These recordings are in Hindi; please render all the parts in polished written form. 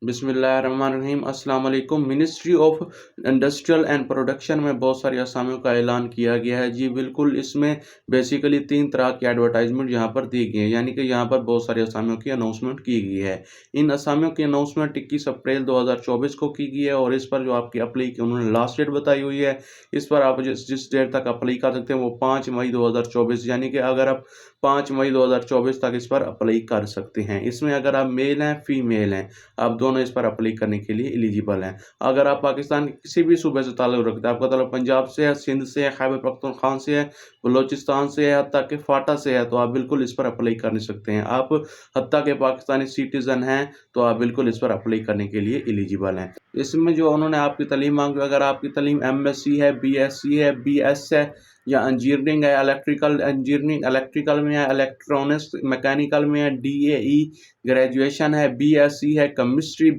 बिस्मिल्लाहिर्रहमानिर्रहीम अस्सलाम वालेकुम। Ministry of industrial and production में बहुत सारी असामियों का ऐलान किया गया है। जी बिल्कुल, इसमें बेसिकली 3 तरह की एडवर्टाइज़मेंट यहाँ पर दी गई है, यानी कि यहाँ पर बहुत सारी असामियों की अनाउंसमेंट की गई है। इन असामियों की अनाउंसमेंट 21 अप्रैल 2024 को की गई है और इस पर जो आपकी अप्लाई की उन्होंने लास्ट डेट बताई हुई है। इस पर आप जिस डेट तक अप्लाई कर सकते हैं वो 5 मई 2024, यानी कि अगर आप 5 मई 2024 तक इस पर अप्लाई कर सकते हैं। इसमें अगर आप मेल हैं, फीमेल हैं, आप दोनों इस पर अप्लाई करने के लिए एलिजिबल हैं। अगर आप पाकिस्तान के किसी भी सूबे से ताल्लुक़ रखते हैं, आपका ताल्लुक़ पंजाब से है, सिंध से है, खैबर पख्तूनख्वा से है, बलोचिस्तान से है, हत्ता कि फाटा से है, तो आप बिल्कुल इस पर अप्लाई कर सकते हैं। आप हत्ता कि पाकिस्तानी सिटीज़न हैं, तो आप बिल्कुल इस पर अप्लाई करने के लिए एलिजिबल हैं। इसमें जो उन्होंने आपकी तालीम मांगी, अगर आपकी तालीम एमएससी है, बीएससी है, बीएस है या इंजीनियरिंग है, इलेक्ट्रिकल इंजीनियरिंग इलेक्ट्रिकल में है, इलेक्ट्रॉनिक्स मैकेनिकल में है, डीएई ग्रेजुएशन है, बीएससी है, केमिस्ट्री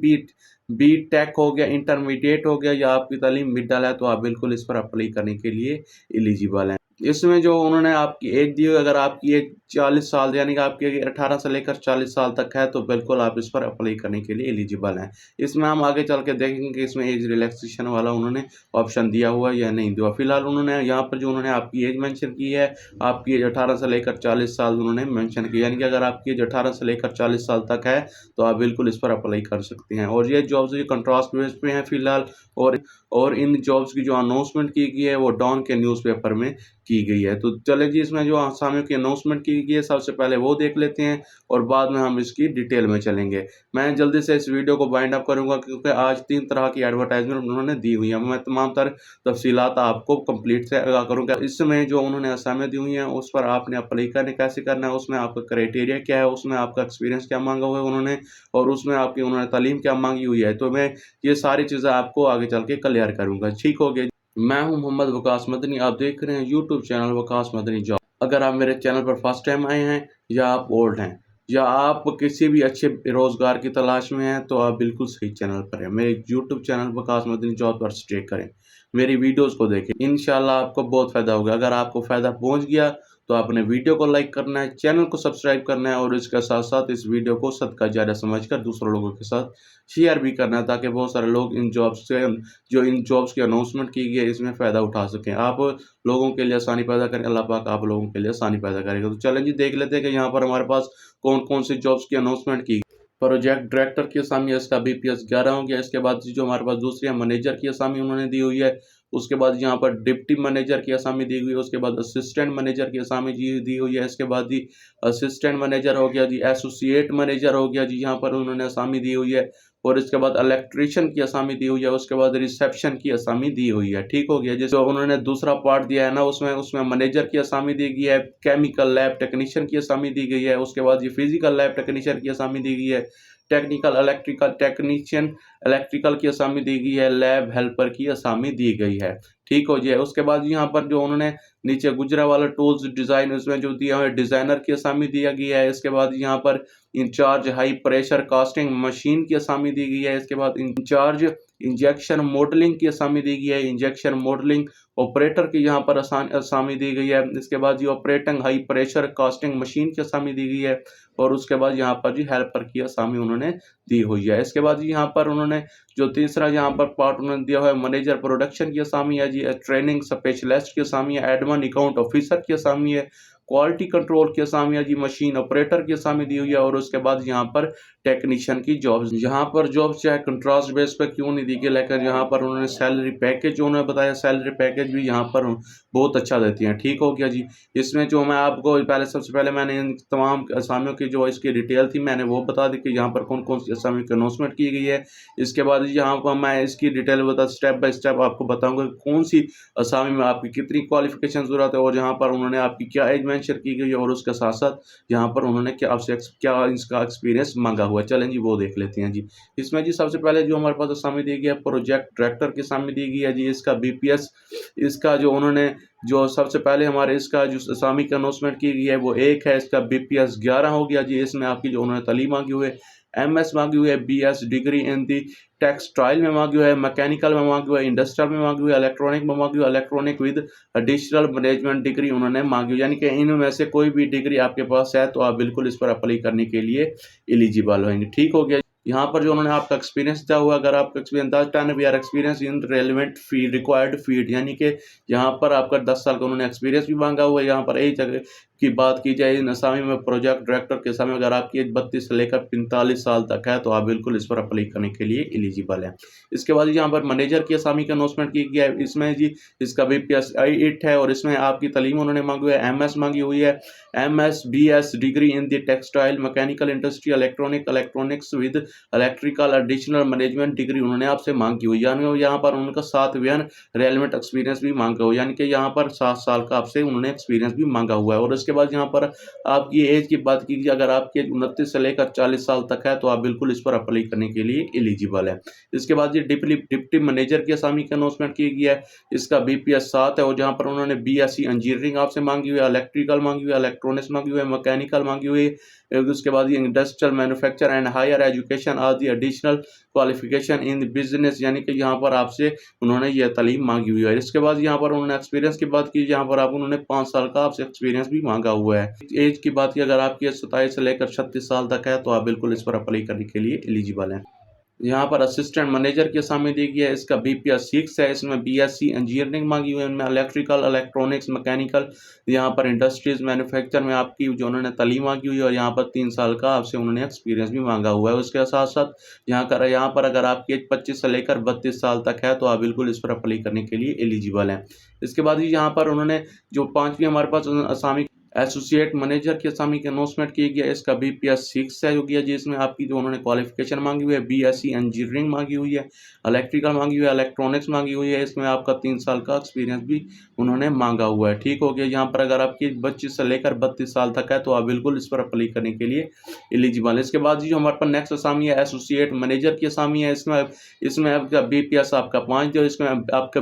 बीटेक हो गया, इंटरमीडिएट हो गया या आपकी तालीम मिडल है, तो आप बिल्कुल इस पर अप्लाई करने के लिए एलिजिबल हैं। इसमें जो उन्होंने आपकी एज दी है, अगर आपकी एज 40 साल यानी कि आपकी एज 18 से लेकर 40 साल तक है, तो बिल्कुल आप इस पर अप्लाई करने के लिए एलिजिबल हैं। इसमें हम आगे चल के देखेंगे कि इसमें एज रिलैक्सेशन वाला उन्होंने ऑप्शन दिया हुआ है या नहीं दिया। फिलहाल उन्होंने यहाँ पर जो उन्होंने आपकी एज मेंशन की है, आपकी एज 18 से लेकर 40 साल उन्होंने मेंशन की, यानी कि अगर आपकी एज 18 से लेकर 40 साल तक है, तो आप बिल्कुल इस पर अप्लाई कर सकते हैं। और ये जॉब्स ये कंट्रास्ट बेस पे हैं फिलहाल, और इन जॉब्स की जो अनाउंसमेंट की गई है वो डॉन के न्यूज़पेपर में की गई है। तो चले जी, इसमें जो असामियों की अनाउंसमेंट की गई है सबसे पहले वो देख लेते हैं और बाद में हम इसकी डिटेल में चलेंगे। मैं जल्दी से इस वीडियो को बाइंड अप करूँगा क्योंकि आज 3 तरह की एडवर्टाइज़मेंट उन्होंने दी हुई है। मैं तमाम तर तफसीलात आपको कंप्लीट से आगाह करूँगा। इसमें जो उन्होंने असामियाँ दी हुई हैं उस पर आपने अप्लाई कैसे करना है, उसमें आपका क्राइटेरिया क्या है, उसमें आपका एक्सपीरियंस क्या माँगा हुआ है उन्होंने, और उसमें आपकी उन्होंने तालीम क्या माँगी हुई है। तो मैं ये सारी चीज़ें आपको आगे चल के क्लियर करूँगा। ठीक हो गया। मैं हूं मोहम्मद वकास मदनी, आप देख रहे हैं YouTube channel Waqas Madani job. अगर आप मेरे चैनल पर फर्स्ट टाइम आए हैं या आप ओल्ड हैं या आप किसी भी अच्छे रोज़गार की तलाश में हैं, तो आप बिल्कुल सही चैनल पर हैं। मेरे YouTube channel Waqas Madani job पर स्टे करें, मेरी वीडियोस को देखें, इंशाल्लाह आपको बहुत फ़ायदा होगा। अगर आपको फ़ायदा पहुंच गया तो आपने वीडियो को लाइक करना है, चैनल को सब्सक्राइब करना है और इसके साथ-साथ इस वीडियो को सदका जारिया समझकर दूसरे लोगों के साथ शेयर भी करना है, ताकि बहुत सारे लोग इन जॉब्स की अनाउंसमेंट की गई है इसमें फ़ायदा उठा सकें। आप लोगों के लिए आसानी पैदा करें, अल्लाह पाक आप लोगों के लिए आसानी पैदा करेगा। तो चलें जी, देख लेते हैं कि यहाँ पर हमारे पास कौन-कौन सी जॉब्स की अनाउंसमेंट की। प्रोजेक्ट डायरेक्टर की असामी है, इसका बीपीएस 11 हो गया। इसके बाद जो हमारे पास दूसरी है मैनेजर की असामी उन्होंने दी हुई है। उसके बाद यहाँ पर डिप्टी मैनेजर की असामी दी हुई है। उसके बाद असिस्टेंट मैनेजर की असामी जी दी हुई है। इसके बाद जी असिस्टेंट मैनेजर हो गया जी, एसोसिएट मैनेजर हो गया जी, यहाँ पर उन्होंने असामी दी हुई है। और इसके बाद इलेक्ट्रीशियन की असामी दी हुई है। उसके बाद रिसेप्शन की असामी दी हुई है। ठीक हो गया। जैसे उन्होंने दूसरा पार्ट दिया है ना, उसमें उसमें मैनेजर की असामी दी गई है, केमिकल लैब टेक्नीशियन की असामी दी गई है। उसके बाद ये फिजिकल लैब टेक्नीशियन की असामी दी गई है, टेक्निकल इलेक्ट्रिकल टेक्नीशियन इलेक्ट्रिकल की असामी दी गई है, लैब हेल्पर की असामी दी गई है। ठीक हो जाए। उसके बाद यहाँ पर जो उन्होंने नीचे गुजरा वाला टूल्स डिज़ाइन उसमें जो दिया है डिज़ाइनर की असामी दिया गया है। इसके बाद यहाँ पर in charge high pressure casting machine की असामी दी गई है। इसके बाद इंचार्ज इंजेक्शन मॉडलिंग की असामी दी गई है, इंजेक्शन मॉडलिंग ऑपरेटर की यहाँ पर असामी दी गई है। इसके बाद ये operating high pressure casting machine की असामी दी गई है और उसके बाद यहाँ पर जी हेल्पर की असामी उन्होंने दी हुई है। इसके बाद यहाँ पर उन्होंने जो तीसरा यहाँ पर पार्ट उन्होंने दिया हुआ है मैनेजर प्रोडक्शन की असामी है जी, ट्रेनिंग स्पेशलिस्ट की असामी है, एडमिन अकाउंट ऑफिसर की असामी है, क्वालिटी कंट्रोल की असामी है जी, मशीन ऑपरेटर की असामी दी हुई है। और उसके बाद यहाँ पर टेक्नीशियन की जॉब्स, यहाँ पर जॉब्स चाहे कंट्रास्ट बेस पे क्यों नहीं दी गई, लेकिन यहाँ पर उन्होंने सैलरी पैकेज उन्होंने बताया, सैलरी पैकेज भी यहाँ पर बहुत अच्छा देती हैं। ठीक हो गया जी। इसमें जो मैं आपको पहले सबसे पहले मैंने इन तमाम असामियों की जो इसकी डिटेल थी मैंने वो बता दी कि यहाँ पर कौन कौन सी असामी की अनाउंसमेंट की गई है। इसके बाद यहाँ पर मैं इसकी डिटेल स्टेप बाय स्टेप आपको बताऊँगा कौन सी असामी में आपकी कितनी क्वालिफिकेशन ज़रूरत है और यहाँ पर उन्होंने आपकी क्या एज मेंशन की गई है और उसके साथ साथ यहाँ पर उन्होंने क्या आपसे क्या इसका एक्सपीरियंस मांगा हुआ है। चलें जी, वो देख लेते हैं जी। इसमें जी सबसे पहले जो हमारे पास असामी दी गई है प्रोजेक्ट डायरेक्टर की असामी दी गई है जी, इसका बीपीएस, इसका जो उन्होंने जो सबसे पहले हमारे इसका जो असामी की अनाउंसमेंट की गई है वो 1 है, इसका बीपीएस 11 हो गया जी। इसमें आपकी जो उन्होंने तालीम मांगी हुई है, एमएस मांगी हुई है, BS degree in the textile में मांगी हुई है, मैकेनिकल में मांगी हुई है, इंडस्ट्रियल में मांगी हुई है, इलेक्ट्रॉनिक में मांगी हुई है, electronic with additional management degree उन्होंने मांगी हुई है। यानी कि इनमें से कोई भी डिग्री आपके पास है तो आप बिल्कुल इस पर अप्लाई करने के लिए एलिजिबल होंगे। ठीक हो गया। यहाँ पर जो उन्होंने आपका एक्सपीरियंस दिया हुआ, अगर आपका एक्सपीरियंस 10 ईयर एक्सपीरियंस इन रेलेवेंट फील्ड रिक्वायर्ड फील्ड, यानी कि यहाँ पर आपका 10 साल का उन्होंने एक्सपीरियंस भी मांगा हुआ है। यहाँ पर एज की बात की जाए इन असामी में प्रोजेक्ट डायरेक्टर के समय अगर आपकी एज 32 से लेकर 45 साल तक है तो आप बिल्कुल इस पर अप्लाई करने के लिए एलिजिबल है। इसके बाद यहाँ पर मैनेजर की असामी का अनाउंसमेंट की गया है। इसमें जी इसका BPS 8 है और इसमें आपकी तालीम उन्होंने मांगी हुई है, MS मांगी हुई है, MS BS degree in the textile mechanical industry electronics with electrical additional management degree उन्होंने आपसे मांग की हुई, यानी यहाँ पर उनका 7 ईयर रेलेवेंट एक्सपीरियंस भी मांगा हुआ, यानी कि यहाँ पर 7 साल का आपसे उन्होंने एक्सपीरियंस भी मांगा हुआ है। और उसके बाद यहाँ पर आपकी एज की बात कीजिए, अगर आपकी एज 29 से लेकर 40 साल तक है तो आप बिल्कुल इस पर अप्लाई करने के लिए एलिजिबल है। इसके बाद ये डिप्टी मैनेजर की असामी का अनाउंसमेंट की गई है। इसका BPS 7 है और जहाँ पर उन्होंने BSc इंजीनियरिंग आपसे मांगी हुई है, इलेक्ट्रिकल मांगी हुई है, इलेक्ट्रॉनिक्स मांगी हुई है, मैकेनिकल मांगी हुई है। उसके बाद ये industrial manufacture and higher education are the additional qualification in business, यानी कि यहाँ पर आपसे उन्होंने ये तालीम मांगी हुई है। इसके बाद यहाँ पर उन्होंने एक्सपीरियंस की बात की, यहाँ पर आप उन्होंने 5 साल का आपसे एक्सपीरियंस भी मांगा हुआ है। एज की बात की, अगर आपकी एज 27 से लेकर 36 साल तक है तो आप बिल्कुल इस पर अप्लाई करने के लिए एलिजिबल हैं। यहाँ पर असिस्टेंट मैनेजर की असामी दी गई है। इसका BPS 6 है। इसमें BSc इंजीनियरिंग मांगी हुई है, इनमें इलेक्ट्रिकल, इलेक्ट्रॉनिक्स, मैकेनिकल, यहाँ पर इंडस्ट्रीज मैन्युफैक्चर में आपकी जो उन्होंने तालीम मांगी हुई है और यहाँ पर 3 साल का आपसे उन्होंने एक्सपीरियंस भी मांगा हुआ है। उसके साथ साथ यहाँ पर अगर आपकी एज 25 से लेकर 32 साल तक है तो आप बिल्कुल इस पर अप्लाई करने के लिए एलिजिबल हैं। इसके बाद यहाँ पर उन्होंने जो 5वीं हमारे पास असामी एसोसिएट मैनेजर की असामी की अनाउंसमेंट की गई है। इसका BPS 6 है जो किया जिसमें आपकी जो उन्होंने क्वालिफिकेशन मांगी हुई है, BSc इंजीनियरिंग मांगी हुई है, इलेक्ट्रिकल मांगी हुई है, इलेक्ट्रॉनिक्स मांगी हुई है। इसमें आपका 3 साल का एक्सपीरियंस भी उन्होंने मांगा हुआ है। ठीक हो गया। यहाँ पर अगर आपकी 25 से लेकर 32 साल तक है तो आप बिल्कुल इस पर अप्लाई करने के लिए एलिजिबल है। इसके बाद जो हमारे पास नेक्स्ट असामी है एसोसिएट मैनेजर की असामी है। इसमें इसमें आपका BPS आपका 5 जो इसमें आपका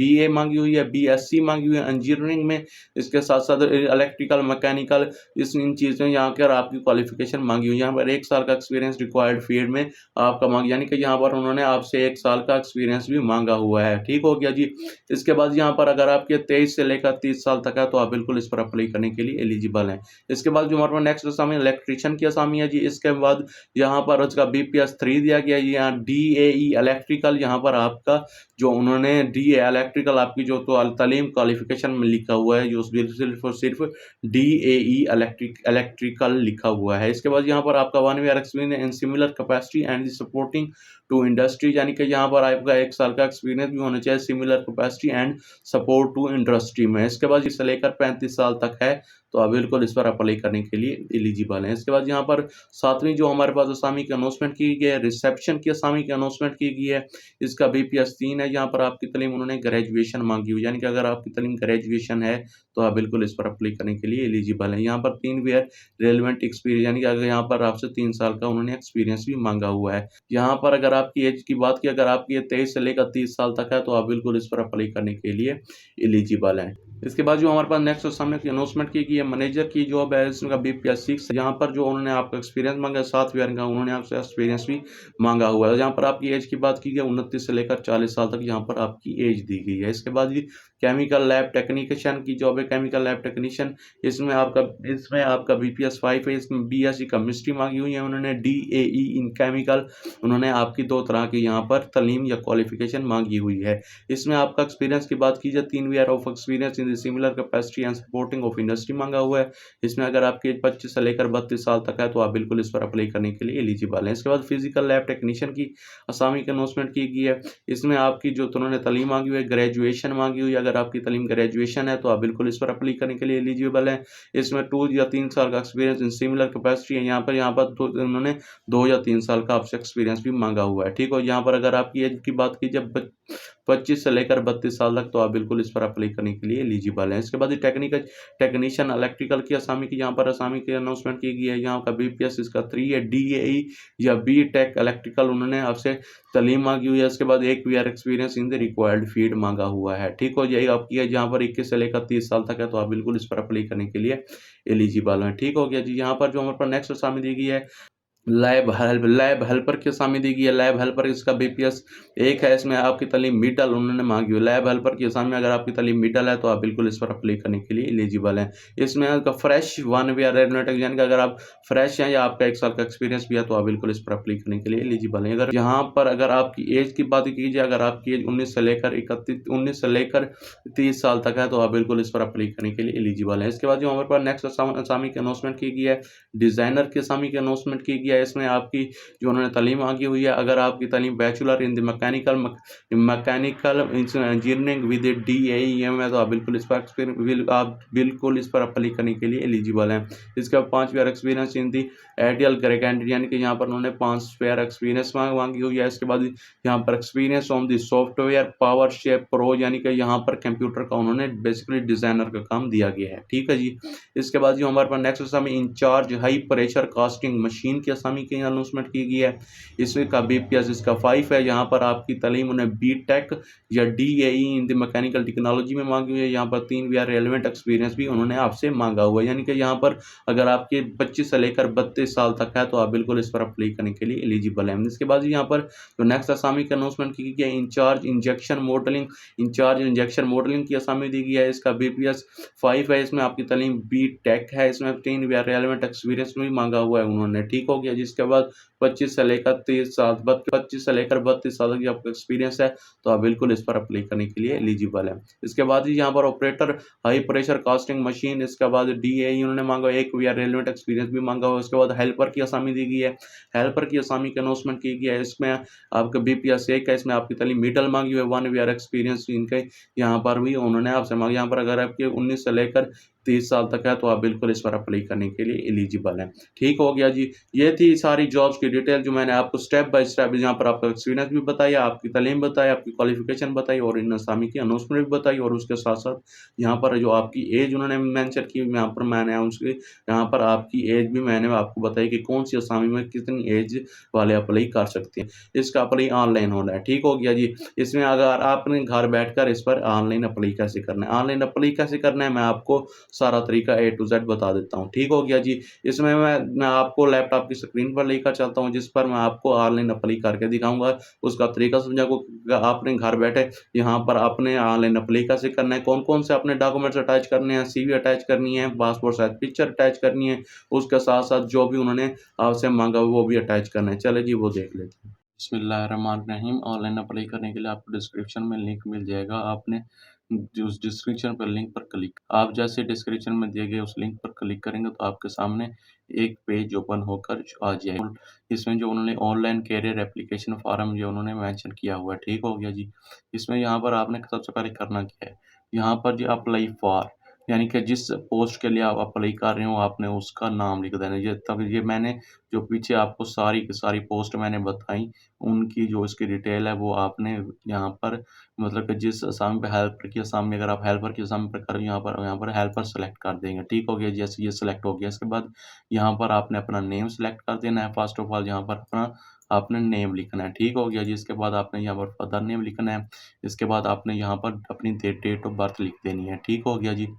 BE मांगी हुई है, BSc मांगी हुई है इंजीनियरिंग में। इसके साथ साथ इलेक्ट्रिकल, मैकेनिकल, इन चीज़ों यहाँ पर आपकी क्वालिफिकेशन मांगी हुई है। यहाँ पर 1 साल का एक्सपीरियंस रिक्वायर्ड फील्ड में आपका मांग, यानी कि यहाँ पर उन्होंने आपसे 1 साल का एक्सपीरियंस भी मांगा हुआ है। ठीक हो गया जी। इसके बाद यहाँ पर अगर आपके 23 से लेकर 30 साल तक है तो आप बिल्कुल इस पर अप्लाई करने के लिए एलिजिबल हैं। इसके बाद जो हमारे पास नेक्स्ट असामी इलेक्ट्रीशियन की असामी है जी। इसके बाद यहाँ पर उसका BPS 3 दिया गया है। यहाँ DAE इलेक्ट्रिकल, यहाँ पर आपका जो उन्होंने DA इलेक्ट्रिकल आपकी जो तो तालीम क्वालिफिकेशन में लिखा हुआ है, जो सिर्फ और सिर्फ DAE इलेक्ट्रिकल लिखा हुआ है। इसके बाद यहाँ पर आपका 1 year experience in similar capacity and supporting to industry, यानी कि यहाँ पर आपका 1 साल का एक्सपीरियंस भी होना चाहिए similar capacity and support to industry में। इसके बाद इससे लेकर 35 साल तक है तो आप बिल्कुल इस पर अप्लाई करने के लिए एलिजिबल हैं। इसके बाद यहाँ पर 7वीं जो हमारे पास असामी की अनाउंसमेंट की गई है, रिसेप्शन की असामी की अनाउंसमेंट की गई है। इसका BPS 3 है। यहाँ पर आपकी तालीम उन्होंने ग्रेजुएशन मांगी हुई, यानी कि अगर आपकी तालीम ग्रेजुएशन है तो आप बिल्कुल इस पर अप्लाई करने के लिए एलिजिबल हैं। यहाँ पर 3 ईयर रेलेवेंट एक्सपीरियंस, यानी कि अगर यहाँ पर आपसे 3 साल का उन्होंने एक्सपीरियंस भी मांगा हुआ है। यहाँ पर अगर आपकी एज की बात की, अगर आपकी एज 23 से लेकर 30 साल तक है तो आप बिल्कुल इस पर अप्लाई करने के लिए एलिजिबल हैं। इसके बाद जो हमारे पास नेक्स्ट असामी की अनाउंसमेंट की गई है, मैनेजर की जॉब है। इसका BPS 6, यहाँ पर जो उन्होंने आपका एक्सपीरियंस मांगा है 7 ईयर का, उन्होंने आपसे एक्सपीरियंस भी मांगा हुआ है। यहाँ पर आपकी एज की बात की गई 29 से लेकर 40 साल तक यहाँ पर आपकी एज दी गई है। इसके बाद केमिकल लैब टेक्नीशियन की जॉब है, केमिकल लैब टेक्नीशियन। इसमें आपका BPS 5 है। इसमें BSc केमिस्ट्री मांगी हुई है उन्होंने, DAE इन केमिकल उन्होंने आपकी 2 तरह की यहाँ पर तालीम या क्वालिफिकेशन मांगी हुई है। इसमें आपका एक्सपीरियंस की बात की जाए 3 year of experience in similar capacity and supporting of industry मांगा हुआ है। इसमें अगर आपकी 25 से लेकर 32 साल तक है तो आप बिल्कुल इस पर अप्लाई करने के लिए एलिजिबल हैं। इसके बाद फिजिकल लैब टेक्नीशियन की असामी की अनाउंसमेंट की गई है। इसमें आपकी जो उन्होंने तालीम मांगी हुई है ग्रेजुएशन मांगी हुई है। अगर आपकी तालीम ग्रेजुएशन है तो आप बिल्कुल इस पर अप्लाई करने के लिए एलिजिबल हैं। इसमें 2 या 3 साल का एक्सपीरियंस इन सिमिलर कैपेसिटी है। यहाँ पर उन्होंने 2 या 3 साल का आपसे एक्सपीरियंस भी मांगा हुआ है। ठीक हो। यहाँ पर अगर आपकी एज की बात की जब 25 से लेकर 32 साल तक तो आप बिल्कुल इस पर अप्लाई करने के लिए एलिजिबल हैं। इसके बाद टेक्नीशियन इलेक्ट्रिकल की असामी की यहाँ पर असामी की अनाउंसमेंट की गई है। यहाँ का BPS इसका 3 है। DAE या BTech इलेक्ट्रिकल उन्होंने आपसे तालीम मांगी हुई है। इसके बाद 1 year experience in the required field मांगा हुआ है। ठीक हो जाएगा। आपकी एज यहाँ पर 21 से लेकर 30 साल तक है तो आप बिल्कुल इस पर अप्लाई करने के लिए एलिजिबल हैं। ठीक हो गया जी। यहाँ पर जो हमारे पास नेक्स्ट असामी दी गई है लैब हेल्पर की असामी दी गई है। लैब हेल्पर इसका बीपीएस 1 है। इसमें आपकी तालीम मिडल उन्होंने मांगी हुई है। लैब हेल्पर की असामी अगर आपकी तालीम मिडल है तो आप बिल्कुल इस पर अप्लाई करने के लिए एलिजिबल हैं। इसमें आपका फ्रेश 1 ईयर रेलवेटेक यानी कि अगर आप फ्रेश हैं या आपका 1 साल का एक्सपीरियंस भी है तो आप बिल्कुल इस पर अप्लाई करने के लिए एलिजिबल हैं। अगर यहाँ पर अगर आपकी एज की बात कीजिए, अगर आपकी एज 19 से लेकर 30 साल तक है तो आप बिल्कुल इस पर अप्लाई करने के लिए एलिजिबल हैं। इसके बाद जो हमारे पास नेक्स्ट असामी की अनाउंसमेंट की गई है, डिज़ाइनर की असामी की अनाउंसमेंट की गई है। इसमें आपकी जो उन्होंने तालीम मांगी हुई है, अगर आपकी तालीम bachelor in the mechanical engineering with DAEM है तो आप बिल्कुल इस पर अप्लाई करने के लिए एलिजिबल हैं। इसका 5 year experience in the ideal candidate यानी कि यहाँ पर उन्होंने 5 ईयर एक्सपीरियंस मांगी हुई है। इसके बाद यहाँ पर experience on the software power shape pro यानी कि यहाँ पर कंप्यूटर का उन्होंने बेसिकली डिज़ाइनर का काम दिया गया है। ठीक है जी। इसके बाद जो हमारे पास नेक्स्ट असामी in charge high pressure casting machine की असामी की अनाउंसमेंट की गई है। इसमें का बीपीएस इसका 5 है। यहाँ पर आपकी तालीम उन्हें बीटेक या DAE in the mechanical technology में मांगी हुई है। यहाँ पर 3 ईयर रेलेवेंट एक्सपीरियंस भी उन्होंने आपसे मांगा हुआ है। यानी कि यहाँ पर अगर आपके 25 से लेकर 32 साल तक है तो आप बिल्कुल इस पर अप्लाई करने के लिए एलिजिबल हैं। इसके बाद यहाँ पर जो नेक्स्ट असामी की अनाउंसमेंट की गई है, इंचार्ज इंजेक्शन मॉडलिंग की असामी दी गई है। इसका बीपीएस 5 है। इसमें आपकी तालीम बीटेक है। इसमें 3 ईयर रेलेवेंट एक्सपीरियंस भी मांगा हुआ है उन्होंने। ठीक हो गया। जिसके बाद 25 से लेकर 30 साल 25 से लेकर 32 साल तक आपका एक्सपीरियंस है तो आप बिल्कुल इस पर अप्लाई करने के लिए एलिजिबल है। इसके बाद ही यहाँ पर operator high pressure casting machine, इसके बाद DAE उन्होंने मांगा 1 ईयर रेलेवेंट एक्सपीरियंस भी मांगा हुआ। उसके बाद हेल्पर की असामी दी गई है। हेल्पर की असामी की अनाउंसमेंट की गई है। इसमें आपका बीपीएस 1 है। इसमें आपकी तालीम मिडल मांगी हुई है। 1 ईयर एक्सपीरियंस इनके यहाँ पर भी उन्होंने आपसे मांगा। यहाँ पर अगर आपके 19 से लेकर 30 साल तक है तो आप बिल्कुल इस पर अप्लाई करने के लिए एलिजिबल हैं। ठीक हो गया जी। ये थी सारी जॉब्स की डिटेल जो मैंने आपको स्टेप बाय स्टेप यहाँ पर आपका एक्सपीरियंस भी बताया, आपकी तालीम बताई, आपकी क्वालिफिकेशन बताई और इन असामी की अनाउंसमेंट भी बताई और उसके साथ-साथ यहाँ पर जो आपकी एज उन्होंने मेंशन की, यहाँ पर मैंने उसकी यहाँ पर आपकी एज भी मैंने आपको बताई कि कौन-सी असामी में कितनी एज वाले अप्लाई कर सकते हैं। इसका अप्लाई ऑनलाइन होना है। ठीक हो गया जी। इसमें अगर आपने घर बैठकर इस पर ऑनलाइन अप्लाई कैसे करना है, ऑनलाइन अप्लाई कैसे करना है, मैं आपको सारा तरीका A to Z बता देता हूँ। ठीक हो गया जी। इसमें मैं आपको लैपटॉप की स्क्रीन पर लेकर चलता हूँ जिस पर मैं आपको ऑनलाइन अप्लाई करके दिखाऊँगा। उसका तरीका समझाऊँगा। आपने घर बैठे यहाँ पर आपने ऑनलाइन अप्लाई कैसे करना है, कौन-कौन से अपने डॉक्यूमेंट्स अटैच करने हैं, CV अटैच करनी है, पासपोर्ट साइज़ पिक्चर अटैच करनी है, उसके साथ-साथ जो भी उन्होंने आपसे माँगा वो भी अटैच करना है। चलिए जी वो देख लेते हैं। बिस्मिल्लाहिर्रहमानिर्रहीम। ऑनलाइन अप्लाई करने के लिए आपको डिस्क्रिप्शन में लिंक मिल जाएगा। आपने जो उस डिस्क्रिप्शन पर लिंक पर क्लिक, आप जैसे डिस्क्रिप्शन में दिए गए उस लिंक पर क्लिक करेंगे तो आपके सामने एक पेज ओपन होकर आ जाएगा। इसमें जो उन्होंने ऑनलाइन कैरियर एप्लीकेशन फॉर्म जो उन्होंने मेंशन किया हुआ है, ठीक हो गया जी। इसमें यहाँ पर आपने सबसे पहले करना क्या है, यहाँ पर जी अप्लाई फॉर यानी कि जिस पोस्ट के लिए आप अप्लाई कर रहे हो आपने उसका नाम लिख देना है। ये तब ये मैंने जो पीछे आपको सारी की सारी पोस्ट मैंने बताई, उनकी जो इसकी डिटेल है वो आपने यहाँ पर मतलब कि जिस असामी पे हेल्पर की असामी अगर आप हेल्पर की असामी पर कर रहे हो यहाँ पर हेल्पर सेलेक्ट कर देंगे। ठीक हो गया? जैसे ये सेलेक्ट हो गया इसके बाद यहाँ पर आपने अपना नेम सेलेक्ट कर देना है। फर्स्ट ऑफ ऑल यहाँ पर अपना आपने नेम लिखना है। ठीक हो गया जी? इसके बाद आपने यहाँ पर फादर नेम लिखना है। इसके बाद आपने यहाँ पर अपनी डेट ऑफ बर्थ लिख देनी है। ठीक हो गया जी?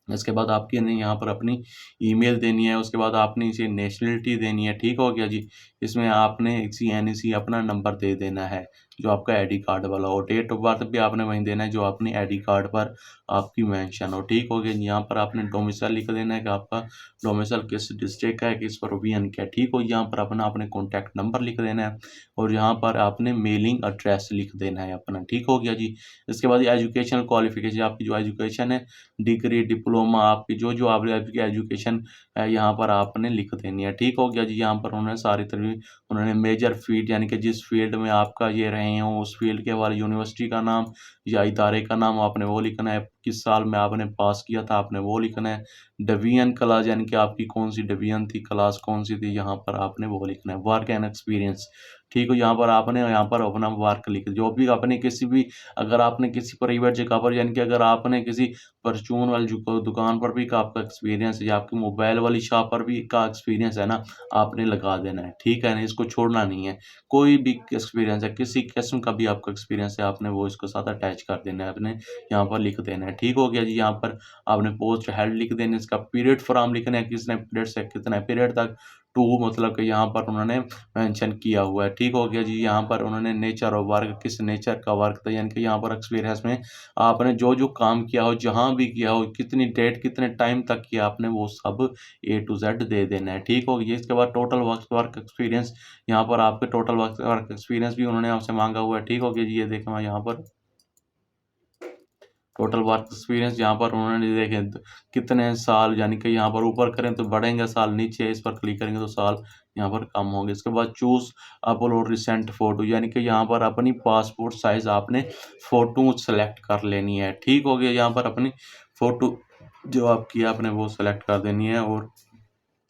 इसके बाद आपकी ने यहाँ पर अपनी ईमेल देनी है, उसके बाद आपने इसे नेशनलिटी देनी है, ठीक हो गया जी? इसमें आपने इसी NEC अपना नंबर दे देना है, जो आपका आईडी कार्ड वाला हो। डेट ऑफ बर्थ भी आपने वहीं देना है जो अपनी आईडी कार्ड पर आपकी मेंशन हो, ठीक हो गया? यहाँ पर आपने डोमिसाइल लिख देना है कि आपका डोमिसाइल किस डिस्ट्रिक्ट का है, किस प्रोविजन का है, ठीक हो? यहाँ पर अपना आपने कॉन्टैक्ट नंबर लिख देना है और यहाँ पर आपने मेलिंग एड्रेस लिख देना है अपना, ठीक हो गया जी? इसके बाद एजुकेशनल क्वालिफ़िकेशन आपकी जो एजुकेशन है, डिग्री, डिप्लोमा आपकी जो आपकी एजुकेशन है यहाँ पर आपने लिख देनी है। ठीक हो गया जी? यहाँ पर उन्होंने सारी तरह उन्होंने मेजर फील्ड यानी कि जिस फील्ड में आपका ये रहे हों उस फील्ड के वाले यूनिवर्सिटी का नाम या इदारे का नाम आपने वो लिखना है। किस साल में आपने पास किया था आपने वो लिखना है। डिवीज़न क्लास यानी कि आपकी कौन-सी डिवीज़न थी, क्लास कौन-सी थी यहाँ पर आपने वो लिखना है। वर्क एंड एक्सपीरियंस ठीक हो? यहाँ पर आपने यहाँ पर अपना वर्क लिख जो भी आपने किसी भी अगर आपने किसी प्राइवेट जगह पर यानी कि अगर आपने किसी परचून वाली दुकान पर भी का आपका एक्सपीरियंस है या आपकी मोबाइल वाली शॉप पर भी का एक्सपीरियंस है ना, आपने लगा देना है, ठीक है ना? इसको छोड़ना नहीं है। कोई भी एक्सपीरियंस है, किसी किस्म का भी आपका एक्सपीरियंस है, आपने वो इसके साथ अटैच कर देना है, आपने यहाँ पर लिख देना है, ठीक हो गया जी? यहाँ पर आपने पोस्ट हेड लिख देना है, इसका पीरियड फ्रॉम लिखना है, कितने पीरियड से कितने पीरियड तक, 2 मतलब कि यहाँ पर उन्होंने मेंशन किया हुआ है। ठीक हो गया जी। यहाँ पर उन्होंने नेचर ऑफ वर्क, किस नेचर का वर्क था, यानी कि यहाँ पर एक्सपीरियंस में आपने जो-जो काम किया हो, जहाँ भी किया हो, कितनी डेट, कितने टाइम तक किया आपने, वो सब ए टू ज़ेड दे देना है। ठीक हो गया। इसके बाद टोटल वर्क वर्क एक्सपीरियंस, यहाँ पर आपके टोटल वर्क वर्क एक्सपीरियंस भी उन्होंने आपसे माँगा हुआ है। ठीक हो गया जी। ये देखें मैं यहाँ पर टोटल वर्क एक्सपीरियंस यहाँ पर उन्होंने देखें कितने साल, यानी कि यहाँ पर ऊपर करें तो बढ़ेंगे साल, नीचे इस पर क्लिक करेंगे तो साल यहाँ पर कम होंगे। इसके बाद चूज़ अपलोड रिसेंट फ़ोटो, यानी कि यहाँ पर अपनी पासपोर्ट साइज़ आपने फ़ोटो सेलेक्ट कर लेनी है। ठीक हो गया। यहाँ पर अपनी फ़ोटो जो आपकी आपने वो सेलेक्ट कर देनी है।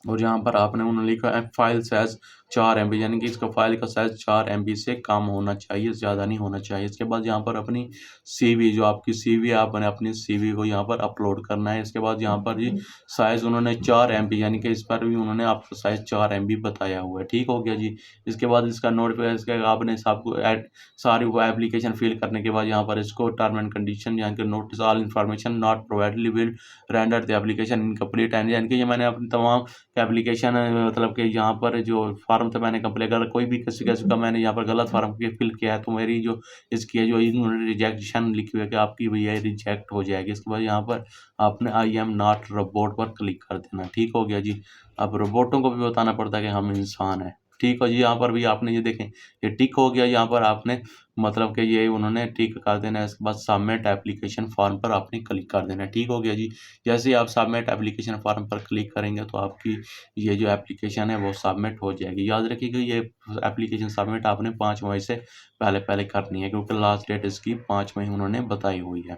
और यहाँ पर आपने उन्होंने लिखा है फाइल साइज़ 4 एमबी, यानी कि इसका फाइल का साइज़ 4 एमबी से कम होना चाहिए, ज़्यादा नहीं होना चाहिए। इसके बाद यहाँ पर अपनी सीवी, जो आपकी सीवी, आपने अपनी सीवी को यहाँ पर अपलोड करना है। इसके बाद यहाँ पर जी साइज़ उन्होंने 4 एमबी, यानी कि इस पर भी उन्होंने आपका साइज़ 4 एमबी बताया हुआ है। ठीक हो गया जी। इसके बाद इसका नोटिफिकेशन, इसके आपने सबको ऐड सारी वो एप्लीकेशन फिल करने के बाद यहाँ पर इसको टर्म एंड कंडीशन, यानी कि notice all information not provided will render the application incomplete and, यानी कि ये मैंने अपनी तमाम एप्लीकेशन मतलब कि यहाँ पर जो फ़ॉर्म था मैंने कंप्लीट, अगर कोई भी किसी का मैंने यहाँ पर गलत फ़ॉर्म फिल किया है तो मेरी जो इसकी है जो इन्होंने रिजेक्शन लिखी हुई है कि आपकी भैया रिजेक्ट हो जाएगी। इसके बाद यहाँ पर आपने आई एम नॉट रोबोट पर क्लिक कर देना। ठीक हो गया जी। अब रोबोटों को भी बताना पड़ता है कि हम इंसान हैं। ठीक है जी। यहाँ पर भी आपने ये देखें, ये टिक हो गया। यहाँ पर आपने मतलब कि ये उन्होंने टिक कर देना है। इसके बाद सबमिट एप्लीकेशन फॉर्म पर आपने क्लिक कर देना है। ठीक हो गया जी। जैसे ही आप सबमिट एप्लीकेशन फॉर्म पर क्लिक करेंगे तो आपकी ये जो एप्लीकेशन है वो सबमिट हो जाएगी। याद रखिएगा ये एप्लीकेशन सबमिट आपने 5 मई से पहले-पहले करनी है, क्योंकि लास्ट डेट इसकी 5 मई उन्होंने बताई हुई है।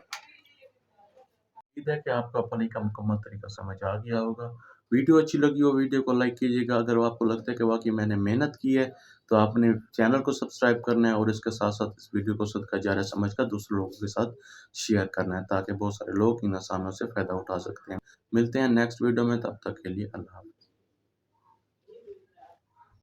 उम्मीद है कि आपको अपनी का मुकम्मल तरीका समझ आ गया होगा। वीडियो अच्छी लगी हो वीडियो को लाइक कीजिएगा। अगर आपको लगता है कि वाक़ई मैंने मेहनत की है, तो आपने चैनल को सब्सक्राइब करना है और इसके साथ-साथ इस वीडियो को सदका जारिया समझकर दूसरे लोगों के साथ शेयर करना है, ताकि बहुत सारे लोग इन आसामियों से फ़ायदा उठा सकते हैं। मिलते हैं नेक्स्ट वीडियो में, तब तक के लिए अल्लाह हाफ़िज़।